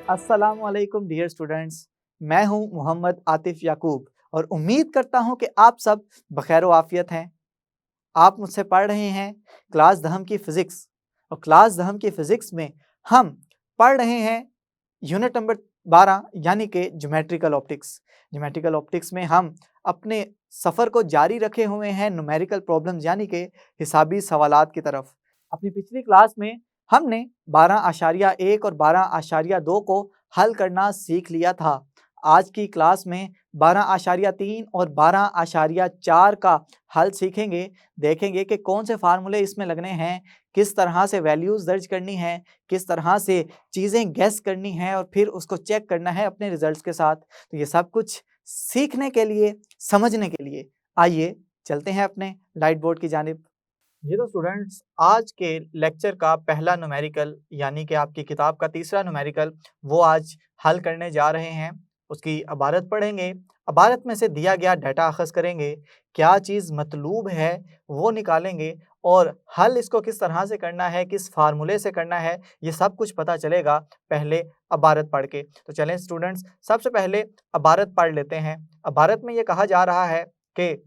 अस्सलामुअलैकुम dear students, मैं हूं मोहम्मद आतिफ याकूब और उम्मीद करता हूं कि आप सब बखैर आफियत हैं। आप मुझसे पढ़ रहे हैं क्लास दहम की फ़िज़िक्स और क्लास दहम की फ़िज़िक्स में हम पढ़ रहे हैं यूनिट नंबर 12 यानी कि ज्योमेट्रिकल ऑप्टिक्स। ज्योमेट्रिकल ऑप्टिक्स में हम अपने सफ़र को जारी रखे हुए हैं न्यूमेरिकल प्रॉब्लम्स यानी कि हिसाबी सवालात की तरफ। अपनी पिछली क्लास में हमने 12.1 और 12.2 को हल करना सीख लिया था। आज की क्लास में 12.3 और 12.4 का हल सीखेंगे। देखेंगे कि कौन से फार्मूले इसमें लगने हैं, किस तरह से वैल्यूज़ दर्ज करनी है, किस तरह से चीज़ें गेस करनी है और फिर उसको चेक करना है अपने रिजल्ट्स के साथ। तो ये सब कुछ सीखने के लिए, समझने के लिए आइए चलते हैं अपने लाइट बोर्ड की जानिब। ये तो स्टूडेंट्स आज के लेक्चर का पहला न्यूमेरिकल यानी कि आपकी किताब का तीसरा न्यूमेरिकल वो आज हल करने जा रहे हैं। उसकी इबारत पढ़ेंगे, इबारत में से दिया गया डाटा अखज़ करेंगे, क्या चीज़ मतलूब है वो निकालेंगे और हल इसको किस तरह से करना है, किस फार्मूले से करना है, ये सब कुछ पता चलेगा पहले इबारत पढ़ के। तो चलें स्टूडेंट्स, सबसे पहले इबारत पढ़ लेते हैं। इबारत में ये कहा जा रहा है कि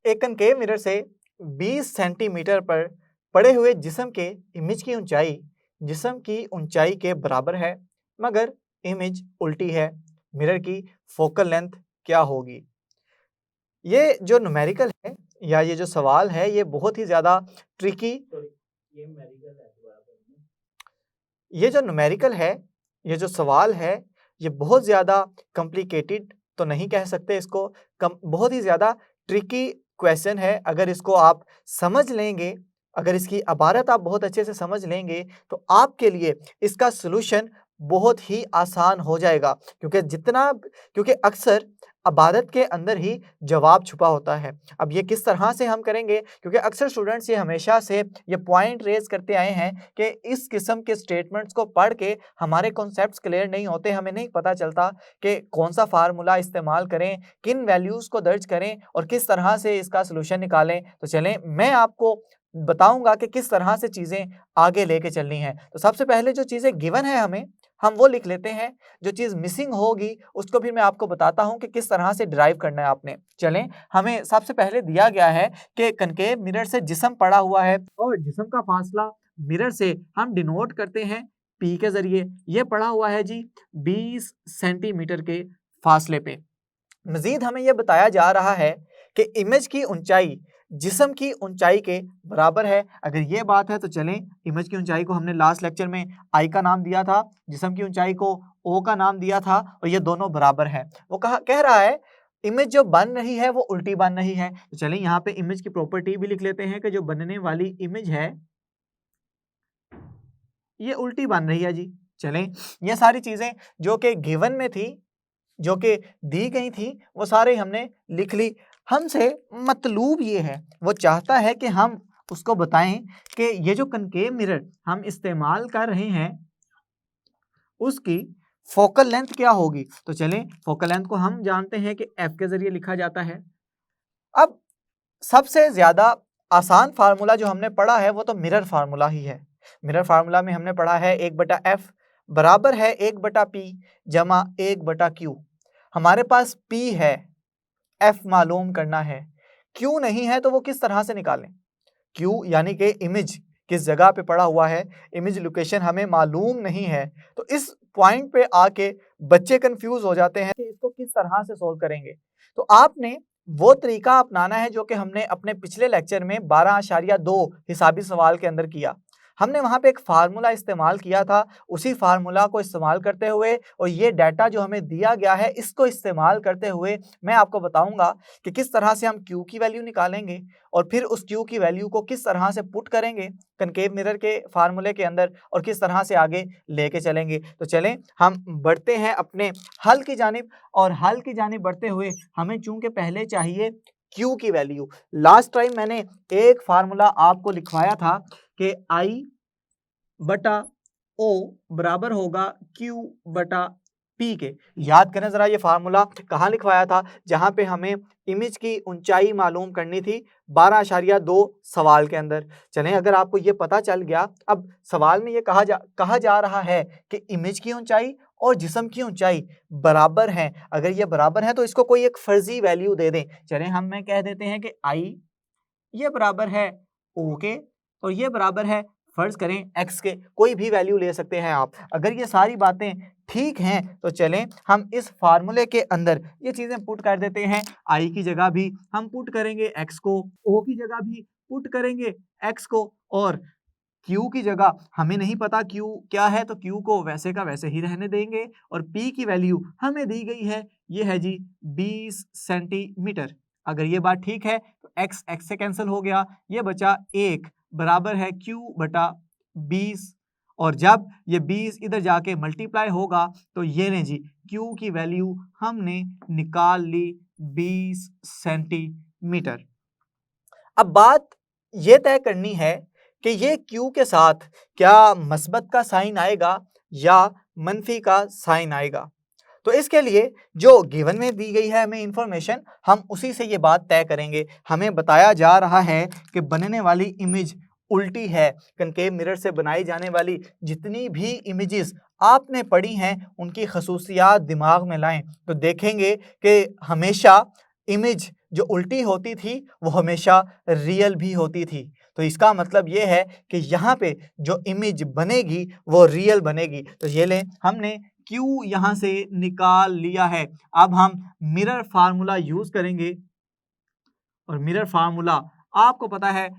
एक कनकेव मिरर से 20 सेंटीमीटर पर पड़े हुए जिस्म के इमेज की ऊंचाई जिस्म की ऊंचाई के बराबर है, मगर इमेज उल्टी है। मिरर की फोकल लेंथ क्या होगी? ये जो न्यूमेरिकल है या ये जो सवाल है ये बहुत ही ज़्यादा ट्रिकी। ये जो न्यूमेरिकल है, ये जो सवाल है, ये बहुत ज़्यादा कॉम्प्लिकेटेड तो नहीं कह सकते इसको, बहुत ही ज़्यादा ट्रिकी क्वेश्चन है। अगर इसको आप समझ लेंगे, अगर इसकी इबारत आप बहुत अच्छे से समझ लेंगे, तो आपके लिए इसका सॉल्यूशन बहुत ही आसान हो जाएगा, क्योंकि अक्सर इबारत के अंदर ही जवाब छुपा होता है। अब ये किस तरह से हम करेंगे, क्योंकि अक्सर स्टूडेंट्स ये हमेशा से ये पॉइंट रेज़ करते आए हैं कि इस किस्म के स्टेटमेंट्स को पढ़ के हमारे कॉन्सेप्ट्स क्लियर नहीं होते, हमें नहीं पता चलता कि कौन सा फार्मूला इस्तेमाल करें, किन वैल्यूज़ को दर्ज करें और किस तरह से इसका सॉल्यूशन निकालें। तो चलें मैं आपको बताऊँगा कि किस तरह से चीज़ें आगे लेके चलनी हैं। तो सबसे पहले जो चीज़ें गिवन है हमें, हम वो लिख लेते हैं। जो चीज़ मिसिंग होगी उसको फिर मैं आपको बताता हूँ कि किस तरह से डिराइव करना है आपने। चलें, हमें सबसे पहले दिया गया है कि कनकेव मिरर से जिस्म पड़ा हुआ है और जिस्म का फासला मिरर से हम डिनोट करते हैं P के ज़रिए। ये पड़ा हुआ है जी 20 सेंटीमीटर के फासले पे। मज़ीद हमें यह बताया जा रहा है कि इमेज की ऊंचाई जिस्म की ऊंचाई के बराबर है। अगर ये बात है तो चलें, इमेज की ऊंचाई को हमने लास्ट लेक्चर में I का नाम दिया था, जिस्म की ऊंचाई को O का नाम दिया था और ये दोनों बराबर है। वो कह रहा है इमेज जो बन रही है वो उल्टी बन रही है। तो चलें यहाँ पे इमेज की प्रॉपर्टी भी लिख लेते हैं कि जो बनने वाली इमेज है ये उल्टी बन रही है जी। चलें, ये सारी चीज़ें जो कि गिवन में थी, जो कि दी गई थी, वो सारे हमने लिख ली। हमसे मतलूब ये है, वो चाहता है कि हम उसको बताएं कि ये जो कनकेव मिरर हम इस्तेमाल कर रहे हैं उसकी फोकल लेंथ क्या होगी। तो चलें, फोकल लेंथ को हम जानते हैं कि F के जरिए लिखा जाता है। अब सबसे ज़्यादा आसान फार्मूला जो हमने पढ़ा है वो तो मिरर फार्मूला ही है। मिरर फार्मूला में हमने पढ़ा है 1/f बराबर है 1/p जमा 1/q। हमारे पास P है, F मालूम करना है, Q नहीं है तो वो किस तरह से निकालें? Q यानी कि इमेज किस जगह पे पड़ा हुआ है, इमेज लोकेशन हमें मालूम नहीं है। तो इस पॉइंट पे आके बच्चे कंफ्यूज हो जाते हैं कि इसको किस तरह से सोल्व करेंगे। तो आपने वो तरीका अपनाना है जो कि हमने अपने पिछले लेक्चर में 12.2 हिसाबी सवाल के अंदर किया। हमने वहाँ पे एक फार्मूला इस्तेमाल किया था, उसी फार्मूला को इस्तेमाल करते हुए और ये डाटा जो हमें दिया गया है इसको इस्तेमाल करते हुए मैं आपको बताऊंगा कि किस तरह से हम Q की वैल्यू निकालेंगे और फिर उस Q की वैल्यू को किस तरह से पुट करेंगे कनकेव मिरर के फार्मूले के अंदर और किस तरह से आगे लेके चलेंगे। तो चलें हम बढ़ते हैं अपने हल की जानिब और हल की जानिब बढ़ते हुए हमें चूंकि पहले चाहिए Q की वैल्यू। लास्ट टाइम मैंने एक फार्मूला आपको लिखवाया था कि I/O बराबर होगा Q/R। पी के। याद करें जरा ये फार्मूला कहाँ लिखवाया था, जहाँ पे हमें इमेज की ऊंचाई मालूम करनी थी 12.2 सवाल के अंदर। चलें, अगर आपको ये पता चल गया, अब सवाल में ये कहा जा रहा है कि इमेज की ऊंचाई और जिस्म की ऊंचाई बराबर हैं। अगर ये बराबर है तो इसको कोई एक फर्जी वैल्यू दे दें। चलें, हम में कह देते हैं कि आई ये बराबर है ओ के और ये बराबर है फर्ज करें एक्स के, कोई भी वैल्यू ले सकते हैं आप। अगर ये सारी बातें ठीक हैं तो चलें हम इस फार्मूले के अंदर ये चीजें पुट कर देते हैं। आई की जगह भी हम पुट करेंगे एक्स को, ओ की जगह भी पुट करेंगे एक्स को, और Q की जगह हमें नहीं पता Q क्या है तो Q को वैसे का वैसे ही रहने देंगे। और P की वैल्यू हमें दी गई है, ये है जी 20 सेंटीमीटर। अगर ये बात ठीक है तो x x से कैंसिल हो गया, ये बचा 1 बराबर है Q बटा 20। और जब ये 20 इधर जाके मल्टीप्लाई होगा तो ये लें जी Q की वैल्यू हमने निकाल ली 20 सेंटीमीटर। अब बात ये तय करनी है कि ये Q के साथ क्या मस्बत का साइन आएगा या मनफी का साइन आएगा। तो इसके लिए जो गिवन में दी गई है हमें इंफॉर्मेशन, हम उसी से ये बात तय करेंगे। हमें बताया जा रहा है कि बनने वाली इमेज उल्टी है। कनकेव मिरर से बनाई जाने वाली जितनी भी इमेजेस आपने पढ़ी हैं उनकी खसूसियात दिमाग में लाएं तो देखेंगे कि हमेशा इमेज जो उल्टी होती थी वो हमेशा रियल भी होती थी। तो इसका मतलब ये है कि यहाँ पे जो इमेज बनेगी वो रियल बनेगी। तो ये लें, हमने Q यहाँ से निकाल लिया है। अब हम मिरर फार्मूला यूज करेंगे और मिरर फार्मूला आपको पता है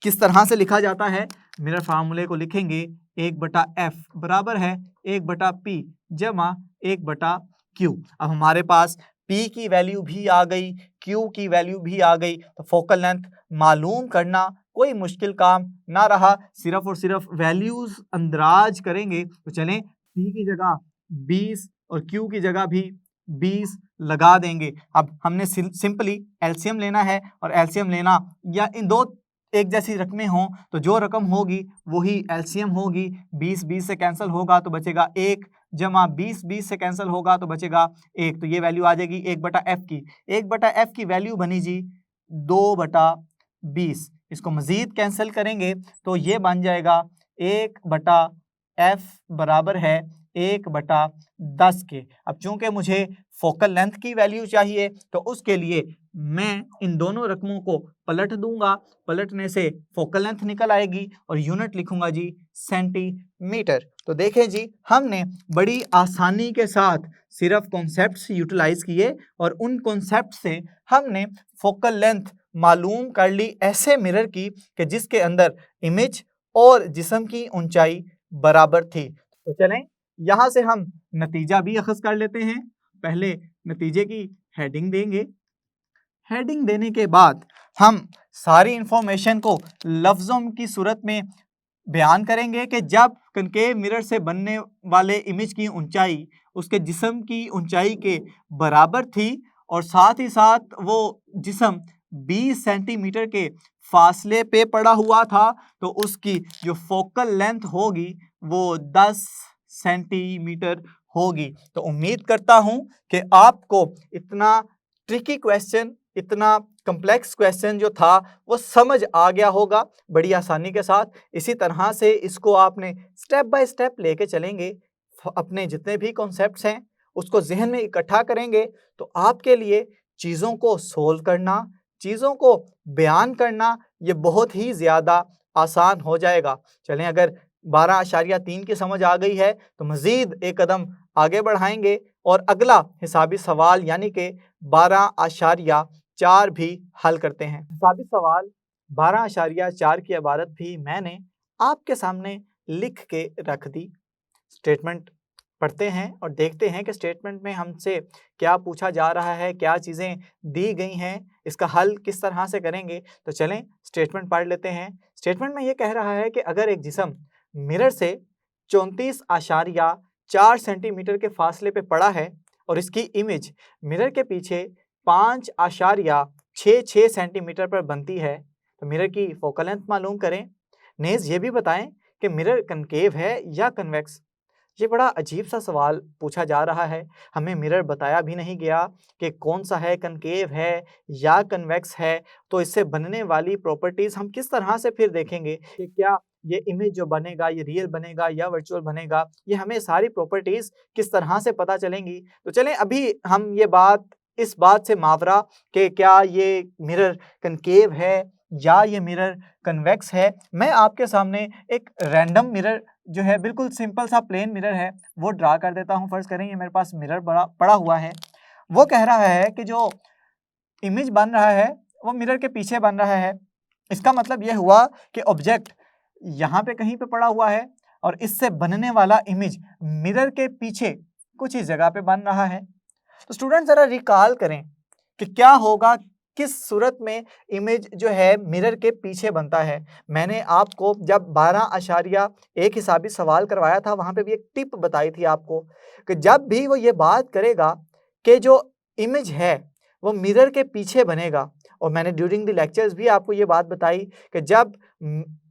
किस तरह से लिखा जाता है। मिरर फार्मूले को लिखेंगे 1/f बराबर है 1/p जमा 1/q। अब हमारे पास P की वैल्यू भी आ गई, Q की वैल्यू भी आ गई, तो फोकल लेंथ मालूम करना कोई मुश्किल काम ना रहा, सिर्फ और सिर्फ वैल्यूज अंदराज करेंगे। तो चलें, P की जगह 20 और Q की जगह भी 20 लगा देंगे। अब हमने सिंपली एलसीएम लेना है, और एलसीएम लेना या इन दो एक जैसी रकमें हों तो जो रकम होगी वही एलसीएम होगी। 20 से कैंसिल होगा तो बचेगा 1 जमा 20 से कैंसिल होगा तो बचेगा 1। तो ये वैल्यू आ जाएगी 1/f की। 1/f की वैल्यू बनी जी 2/20। इसको मजीद कैंसिल करेंगे तो ये बन जाएगा 1/f बराबर है 1/10 के। अब चूंकि मुझे फोकल लेंथ की वैल्यू चाहिए तो उसके लिए मैं इन दोनों रकमों को पलट दूंगा। पलटने से फोकल लेंथ निकल आएगी और यूनिट लिखूंगा जी सेंटीमीटर। तो देखें जी, हमने बड़ी आसानी के साथ सिर्फ कॉन्सेप्ट्स यूटिलाइज किए और उन कॉन्सेप्ट से हमने फोकल लेंथ मालूम कर ली ऐसे मिरर की कि जिसके अंदर इमेज और जिस्म की ऊंचाई बराबर थी। तो चलें, यहाँ से हम नतीजा भी अखज़ कर लेते हैं। पहले नतीजे की हेडिंग देंगे। हेडिंग देने के बाद हम सारी इंफॉर्मेशन को लफ्ज़ों की सूरत में बयान करेंगे कि जब कनकेव मिरर से बनने वाले इमेज की ऊंचाई उसके जिस्म की ऊंचाई के बराबर थी और साथ ही साथ वो जिस्म 20 सेंटीमीटर के फासले पे पड़ा हुआ था, तो उसकी जो फोकल लेंथ होगी वो 10 सेंटीमीटर होगी। तो उम्मीद करता हूं कि आपको इतना ट्रिकी क्वेश्चन, इतना कम्प्लेक्स क्वेश्चन जो था वो समझ आ गया होगा बड़ी आसानी के साथ। इसी तरह से इसको आपने स्टेप बाय स्टेप लेके चलेंगे, अपने जितने भी कॉन्सेप्ट्स हैं उसको जहन में इकट्ठा करेंगे तो आपके लिए चीज़ों को सोल्व करना, चीज़ों को बयान करना ये बहुत ही ज़्यादा आसान हो जाएगा। चलें, अगर 12.3 की समझ आ गई है तो मज़ीद एक कदम आगे बढ़ाएंगे और अगला हिसाबी सवाल यानी कि 12.4 भी हल करते हैं। हिसाबी सवाल 12.4 की इबारत भी मैंने आपके सामने लिख के रख दी। स्टेटमेंट पढ़ते हैं और देखते हैं कि स्टेटमेंट में हमसे क्या पूछा जा रहा है, क्या चीज़ें दी गई हैं, इसका हल किस तरह से करेंगे। तो चलें स्टेटमेंट पढ़ लेते हैं। स्टेटमेंट में ये कह रहा है कि अगर एक जिस्म मिरर से 34.4 सेंटीमीटर के फासले पे पड़ा है और इसकी इमेज मिरर के पीछे 5.66 सेंटीमीटर पर बनती है तो मिरर की फोकल लेंथ मालूम करें। नेज़ ये भी बताएं कि मिरर कनकेव है या कन्वेक्स। ये बड़ा अजीब सा सवाल पूछा जा रहा है। हमें मिरर बताया भी नहीं गया कि कौन सा है, कनकेव है या कन्वेक्स है। तो इससे बनने वाली प्रॉपर्टीज़ हम किस तरह से फिर देखेंगे कि क्या ये इमेज जो बनेगा ये रियल बनेगा या वर्चुअल बनेगा, ये हमें सारी प्रॉपर्टीज़ किस तरह से पता चलेंगी। तो चलें अभी हम इस बात से मावरा कि क्या ये मिरर कनकेव है या ये मिरर कन्वेक्स है, मैं आपके सामने एक रैंडम मिरर जो है, बिल्कुल सिंपल सा प्लेन मिरर है, वो ड्रा कर देता हूँ। फर्ज करें ये मेरे पास मिरर पड़ा हुआ है। वो कह रहा है कि जो इमेज बन रहा है वो मिरर के पीछे बन रहा है। इसका मतलब ये हुआ कि ऑब्जेक्ट यहाँ पे कहीं पे पड़ा हुआ है और इससे बनने वाला इमेज मिरर के पीछे कुछ ही जगह पे बन रहा है। तो स्टूडेंट जरा रिकॉल करें कि क्या होगा, किस सूरत में इमेज जो है मिरर के पीछे बनता है। मैंने आपको जब 12.1 हिसाबी सवाल करवाया था, वहां पे भी एक टिप बताई थी आपको कि जब भी वो ये बात करेगा कि जो इमेज है वो मिरर के पीछे बनेगा, और मैंने ड्यूरिंग द लेक्चर्स भी आपको ये बात बताई कि जब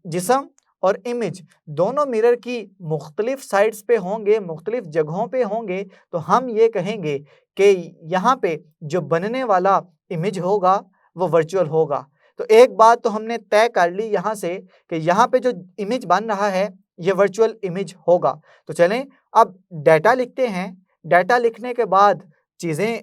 जिस्म और इमेज दोनों मिरर की मुख्तलिफ साइड्स पे होंगे, मुख्तलिफ जगहों पे होंगे, तो हम ये कहेंगे कि यहाँ पे जो बनने वाला इमेज होगा वो वर्चुअल होगा। तो एक बात तो हमने तय कर ली यहाँ से कि यहाँ पे जो इमेज बन रहा है ये वर्चुअल इमेज होगा। तो चलें अब डाटा लिखते हैं। डाटा लिखने के बाद चीज़ें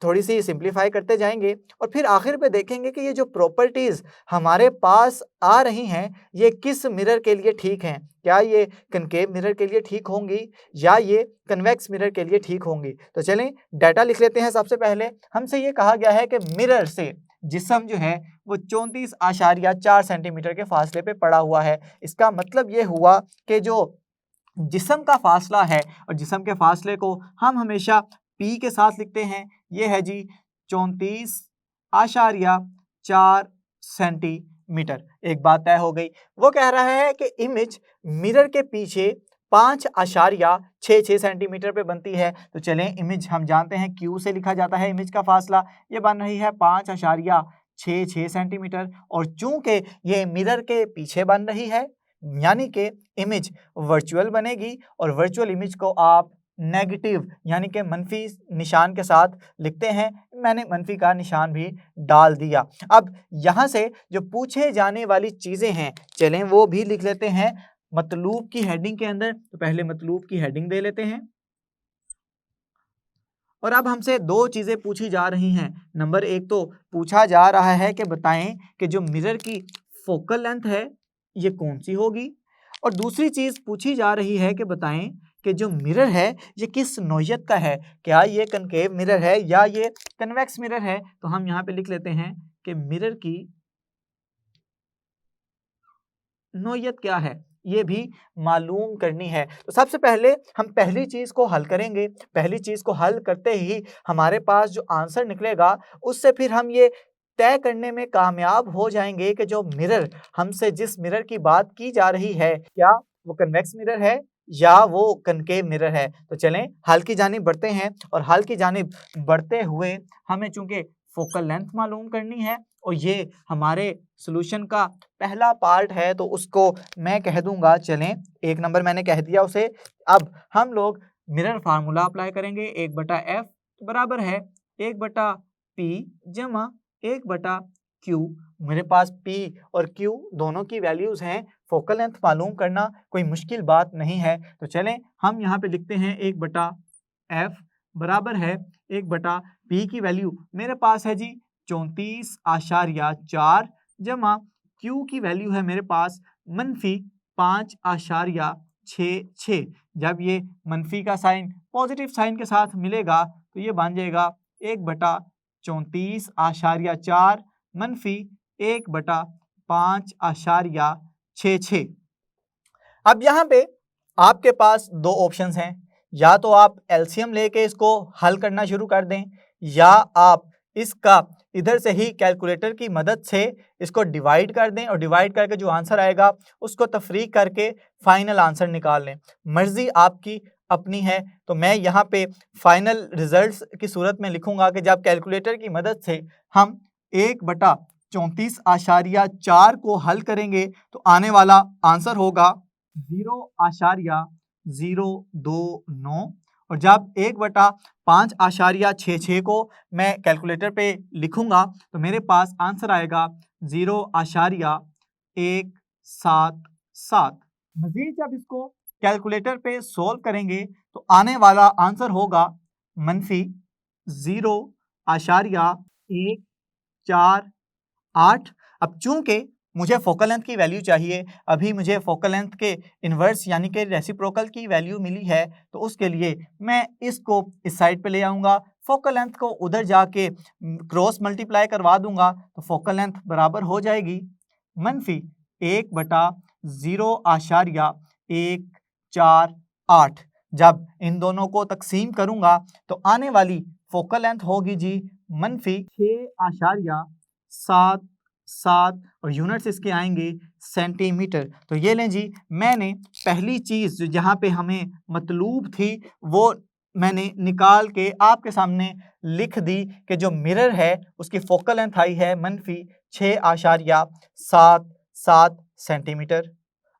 थोड़ी सी सिंप्लीफाई करते जाएंगे और फिर आखिर पे देखेंगे कि ये जो प्रॉपर्टीज़ हमारे पास आ रही हैं ये किस मिरर के लिए ठीक हैं। क्या ये कनकेव मिरर के लिए ठीक होंगी या ये कन्वेक्स मिरर के लिए ठीक होंगी। तो चलें डाटा लिख लेते हैं। सबसे पहले हमसे ये कहा गया है कि मिरर से जिस्म जो है वो 34.4 सेंटीमीटर के फासले पे पड़ा हुआ है। इसका मतलब ये हुआ कि जो जिस्म का फासला है, और जिस्म के फासले को हम हमेशा P के साथ लिखते हैं, ये है जी 34.4 सेंटीमीटर। एक बात तय हो गई। वो कह रहा है कि इमेज मिरर के पीछे 5.66 सेंटीमीटर पे बनती है। तो चलें इमेज हम जानते हैं Q से लिखा जाता है इमेज का फासला, ये बन रही है 5.66 सेंटीमीटर। और चूंकि ये मिरर के पीछे बन रही है यानी कि इमेज वर्चुअल बनेगी, और वर्चुअल इमेज को आप नेगेटिव यानी कि मनफी निशान के साथ लिखते हैं। मैंने मनफी का निशान भी डाल दिया। अब यहाँ से जो पूछे जाने वाली चीज़ें हैं चलें वो भी लिख लेते हैं मतलूब की हेडिंग के अंदर। तो पहले मतलूब की हेडिंग दे लेते हैं। और अब हमसे दो चीज़ें पूछी जा रही हैं। नंबर एक तो पूछा जा रहा है कि बताएं कि जो मिरर की फोकल लेंथ है ये कौन सी होगी, और दूसरी चीज़ पूछी जा रही है कि बताएं कि जो मिरर है ये किस नौयत का है। क्या ये कनकेव मिरर है या ये कन्वेक्स मिरर है। तो हम यहाँ पे लिख लेते हैं कि मिरर की नौयत क्या है, ये भी मालूम करनी है। तो सबसे पहले हम पहली चीज़ को हल करेंगे। पहली चीज़ को हल करते ही हमारे पास जो आंसर निकलेगा उससे फिर हम ये तय करने में कामयाब हो जाएंगे कि जो मिरर हमसे जिस मिरर की बात की जा रही है क्या वो कन्वेक्स मिरर है या वो कनकेव मिरर है। तो चलें हल की जानिब बढ़ते हैं, और हल की जानिब बढ़ते हुए हमें चूंकि फोकल लेंथ मालूम करनी है और ये हमारे सॉल्यूशन का पहला पार्ट है, तो उसको मैं कह दूंगा, चलें 1 नंबर मैंने कह दिया उसे। अब हम लोग मिरर फार्मूला अप्लाई करेंगे। 1/f बराबर है 1/p जमा 1/q। मेरे पास p और q दोनों की वैल्यूज़ हैं। फोकल लेंथ मालूम करना कोई मुश्किल बात नहीं है। तो चलें हम यहाँ पे लिखते हैं 1/f बराबर है 1/p की वैल्यू मेरे पास है जी 34.4 जमा Q की वैल्यू है मेरे पास -5.66। जब ये मनफी का साइन पॉजिटिव साइन के साथ मिलेगा तो ये बन जाएगा 1/34.4 मनफी 1/5.66। अब यहाँ पे आपके पास दो ऑप्शंस हैं, या तो आप एलसीएम लेके इसको हल करना शुरू कर दें, या आप इसका इधर से ही कैलकुलेटर की मदद से इसको डिवाइड कर दें और डिवाइड करके जो आंसर आएगा उसको तफरीक करके फाइनल आंसर निकाल लें। मर्जी आपकी अपनी है। तो मैं यहाँ पे फाइनल रिजल्ट्स की सूरत में लिखूंगा कि जब कैलकुलेटर की मदद से हम 1/34.4 को हल करेंगे तो आने वाला आंसर होगा 0.34 029, और जब 1/5.66 को मैं कैलकुलेटर पे लिखूंगा तो मेरे पास आंसर आएगा 0.177। मजीद जब इसको कैलकुलेटर पे सॉल्व करेंगे तो आने वाला आंसर होगा -0.148। अब चूंकि मुझे फोकल लेंथ की वैल्यू चाहिए, अभी मुझे फोकल लेंथ के इन्वर्स यानी कि रेसिप्रोकल की वैल्यू मिली है, तो उसके लिए मैं इसको इस साइड पे ले आऊँगा, फोकल लेंथ को उधर जाके क्रॉस मल्टीप्लाई करवा दूंगा तो फोकल लेंथ बराबर हो जाएगी -1/0.148। जब इन दोनों को तकसीम करूंगा तो आने वाली फोकल लेंथ होगी जी -6.77, और यूनिट्स इसके आएंगे सेंटीमीटर। तो ये लें जी, मैंने पहली चीज जो जहाँ पे हमें मतलूब थी वो मैंने निकाल के आपके सामने लिख दी कि जो मिरर है उसकी फोकल लेंथ आई है -6.77 सेंटीमीटर।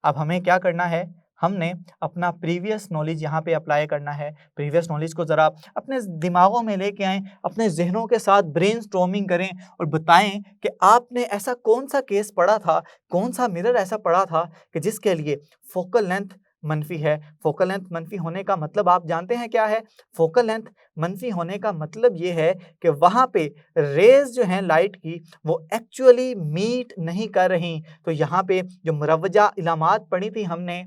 अब हमें क्या करना है, हमने अपना प्रीवियस नॉलेज यहाँ पे अप्लाई करना है। प्रीवियस नॉलेज को ज़रा अपने दिमागों में लेके आएँ, अपने जहनों के साथ ब्रेनस्टॉर्मिंग करें और बताएं कि आपने ऐसा कौन सा केस पढ़ा था, कौन सा मिरर ऐसा पढ़ा था कि जिसके लिए फोकल लेंथ मनफी है। फोकल लेंथ मनफी होने का मतलब आप जानते हैं क्या है? फोकल लेंथ मनफी होने का मतलब ये है कि वहाँ पे रेज जो हैं लाइट की वो एक्चुअली मीट नहीं कर रही। तो यहाँ पे जो मुरवजा इलामात पढ़ी थी हमने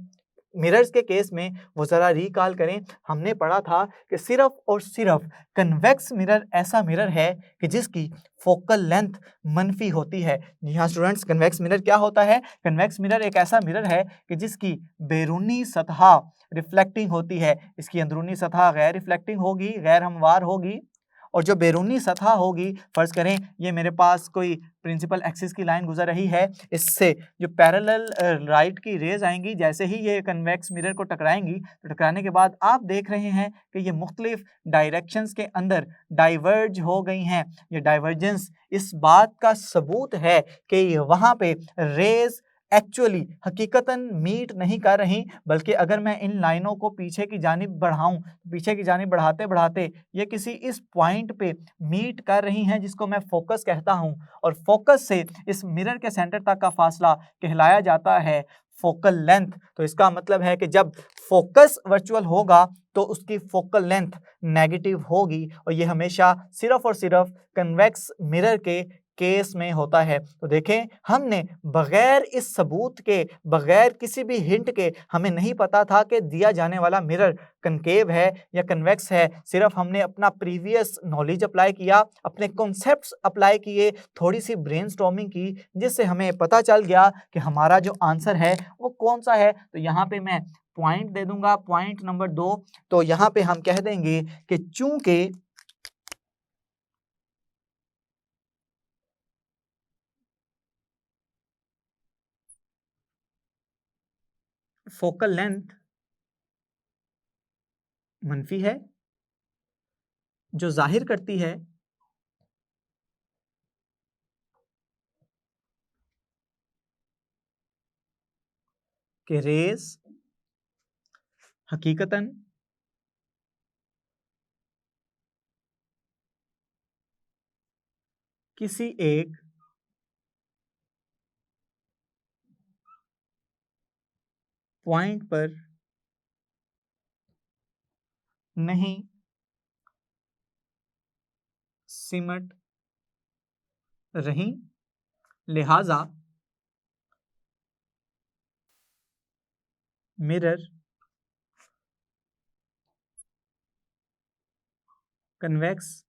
मिरर्स के केस में, वो ज़रा रिकॉल करें। हमने पढ़ा था कि सिर्फ और सिर्फ कन्वेक्स मिरर ऐसा मिरर है कि जिसकी फोकल लेंथ मनफी होती है। यहाँ स्टूडेंट्स, कन्वेक्स मिरर क्या होता है? कन्वेक्स मिरर एक ऐसा मिरर है कि जिसकी बैरूनी सतह रिफ्लेक्टिंग होती है, इसकी अंदरूनी सतह गैर रिफ्लेक्टिंग होगी, गैर हमवार होगी, और जो बैरूनी सतह होगी, फर्ज करें ये मेरे पास कोई प्रिंसिपल एक्सिस की लाइन गुजर रही है, इससे जो पैरेलल लाइट की रेज आएंगी, जैसे ही ये कन्वेक्स मिरर को टकराएंगी तो टकराने के बाद आप देख रहे हैं कि ये मुख्तलिफ डायरेक्शंस के अंदर डाइवर्ज हो गई हैं। ये डाइवर्जेंस इस बात का सबूत है कि वहाँ पे रेज एक्चुअली हकीकतन मीट नहीं कर रही, बल्कि अगर मैं इन लाइनों को पीछे की जानिब बढ़ाऊं, पीछे की जानिब बढ़ाते बढ़ाते ये किसी इस पॉइंट पे मीट कर रही हैं जिसको मैं फोकस कहता हूं, और फोकस से इस मिरर के सेंटर तक का फासला कहलाया जाता है फोकल लेंथ। तो इसका मतलब है कि जब फोकस वर्चुअल होगा तो उसकी फोकल लेंथ नेगेटिव होगी, और ये हमेशा सिर्फ और सिर्फ कन्वेक्स मिरर के केस में होता है। तो देखें, हमने बगैर इस सबूत के, बगैर किसी भी हिंट के, हमें नहीं पता था कि दिया जाने वाला मिरर कनकेव है या कन्वेक्स है। सिर्फ हमने अपना प्रीवियस नॉलेज अप्लाई किया, अपने कॉन्सेप्ट्स अप्लाई किए, थोड़ी सी ब्रेनस्टॉर्मिंग की, जिससे हमें पता चल गया कि हमारा जो आंसर है वो कौन सा है। तो यहाँ पे मैं पॉइंट दे दूंगा, पॉइंट नंबर 2। तो यहाँ पे हम कह देंगे कि चूंकि फोकल लेंथ मनफी है, जो जाहिर करती है कि रेज हकीकतन किसी एक पॉइंट पर नहीं सिमट रही, लिहाजा मिरर कन्वेक्स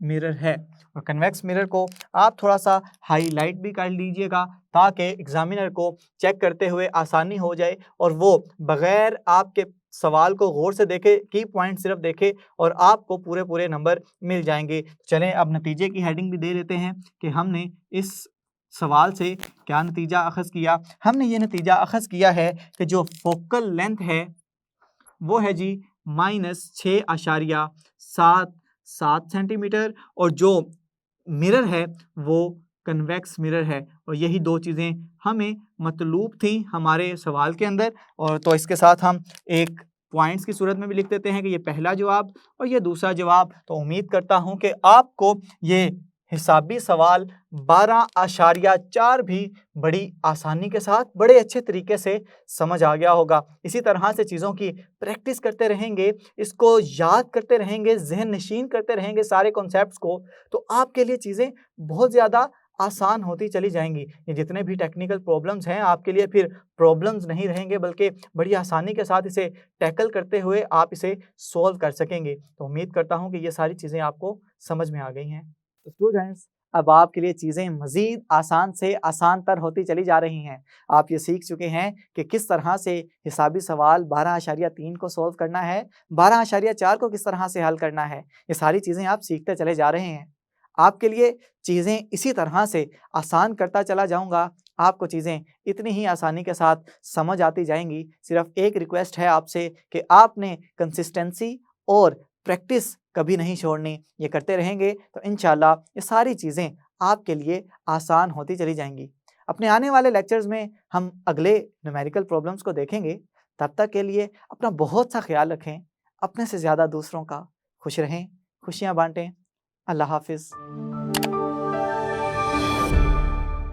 मिरर है। और कन्वेक्स मिरर को आप थोड़ा सा हाईलाइट भी कर लीजिएगा ताकि एग्जामिनर को चेक करते हुए आसानी हो जाए, और वो बगैर आपके सवाल को गौर से देखे, की पॉइंट सिर्फ देखे, और आपको पूरे पूरे नंबर मिल जाएंगे। चलें अब नतीजे की हेडिंग भी दे देते हैं कि हमने इस सवाल से क्या नतीजा अखज़ किया। हमने ये नतीजा अखज़ किया है कि जो फोकल लेंथ है वो है जी -6.77 सेंटीमीटर, और जो मिरर है वो कन्वेक्स मिरर है। और यही दो चीज़ें हमें मतलूब थी हमारे सवाल के अंदर। और तो इसके साथ हम एक पॉइंट्स की सूरत में भी लिख देते हैं कि ये पहला जवाब और ये दूसरा जवाब। तो उम्मीद करता हूँ कि आपको ये हिसाबी सवाल 12.4 भी बड़ी आसानी के साथ बड़े अच्छे तरीके से समझ आ गया होगा। इसी तरह से चीज़ों की प्रैक्टिस करते रहेंगे, इसको याद करते रहेंगे, ज़हन नशीन करते रहेंगे सारे कॉन्सेप्ट्स को, तो आपके लिए चीज़ें बहुत ज़्यादा आसान होती चली जाएंगी। ये जितने भी टेक्निकल प्रॉब्लम्स हैं आपके लिए फिर प्रॉब्लम्स नहीं रहेंगे, बल्कि बड़ी आसानी के साथ इसे टैकल करते हुए आप इसे सॉल्व कर सकेंगे। तो उम्मीद करता हूँ कि ये सारी चीज़ें आपको समझ में आ गई हैं। तो स्टूडेंट्स, अब आपके लिए चीज़ें मज़ीद आसान से आसान तर होती चली जा रही हैं। आप ये सीख चुके हैं कि किस तरह से हिसाबी सवाल 12.3 को सॉल्व करना है, 12.4 को किस तरह से हल करना है। ये सारी चीज़ें आप सीखते चले जा रहे हैं। आपके लिए चीज़ें इसी तरह से आसान करता चला जाऊँगा। आपको चीज़ें इतनी ही आसानी के साथ समझ आती जाएँगी। सिर्फ़ एक रिक्वेस्ट है आपसे कि आपने कंसिस्टेंसी और प्रैक्टिस कभी नहीं छोड़नी। ये करते रहेंगे तो इंशाल्लाह ये सारी चीज़ें आपके लिए आसान होती चली जाएँगी। अपने आने वाले लेक्चर्स में हम अगले न्यूमेरिकल प्रॉब्लम्स को देखेंगे। तब तक के लिए अपना बहुत सा ख्याल रखें। अपने से ज़्यादा दूसरों का। खुश रहें, खुशियाँ बाँटें। अल्लाह हाफ़िज़।